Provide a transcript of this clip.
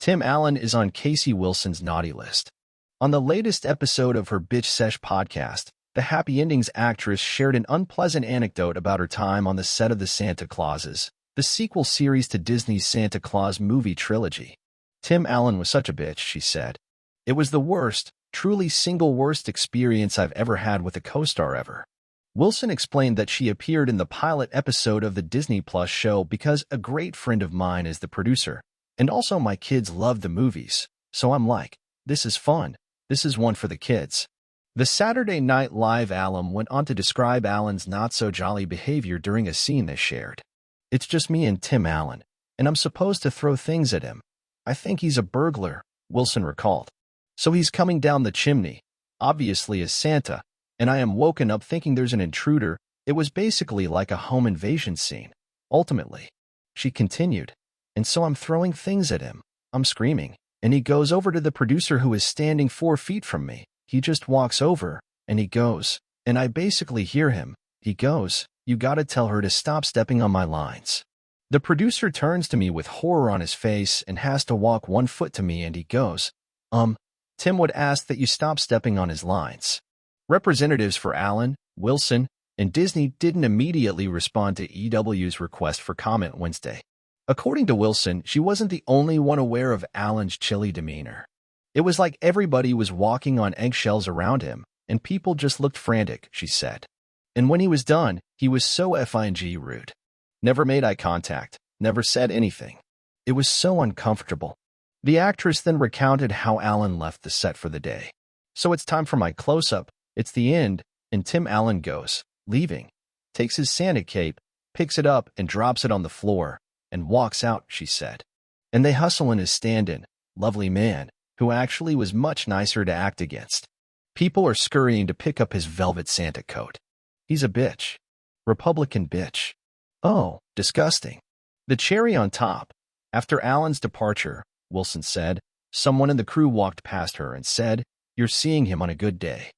Tim Allen is on Casey Wilson's naughty list. On the latest episode of her Bitch Sesh podcast, the Happy Endings actress shared an unpleasant anecdote about her time on the set of The Santa Clauses, the sequel series to Disney's Santa Claus movie trilogy. Tim Allen was such a bitch, she said. It was the worst, truly single worst experience I've ever had with a co-star ever. Wilson explained that she appeared in the pilot episode of the Disney Plus show because a great friend of mine is the producer. And also my kids love the movies, so I'm like, this is fun. This is one for the kids. The Saturday Night Live alum went on to describe Allen's not-so-jolly behavior during a scene they shared. It's just me and Tim Allen, and I'm supposed to throw things at him. I think he's a burglar, Wilson recalled. So he's coming down the chimney, obviously as Santa, and I am woken up thinking there's an intruder. It was basically like a home invasion scene. Ultimately, she continued. And so I'm throwing things at him. I'm screaming. And he goes over to the producer who is standing 4 feet from me. He just walks over, and he goes. And I basically hear him. He goes, "You gotta tell her to stop stepping on my lines." The producer turns to me with horror on his face and has to walk 1 foot to me and he goes, Tim would ask that you stop stepping on his lines. Representatives for Allen, Wilson, and Disney didn't immediately respond to EW's request for comment Wednesday. According to Wilson, she wasn't the only one aware of Allen's chilly demeanor. It was like everybody was walking on eggshells around him, and people just looked frantic, she said. And when he was done, he was so f***ing rude. Never made eye contact, never said anything. It was so uncomfortable. The actress then recounted how Allen left the set for the day. So it's time for my close-up, it's the end, and Tim Allen goes, leaving, takes his Santa cape, picks it up and drops it on the floor, and walks out, she said. And they hustle in his stand-in, lovely man, who actually was much nicer to act against. People are scurrying to pick up his velvet Santa coat. He's a bitch. Republican bitch. Oh, disgusting. The cherry on top. After Allen's departure, Wilson said, someone in the crew walked past her and said, "You're seeing him on a good day."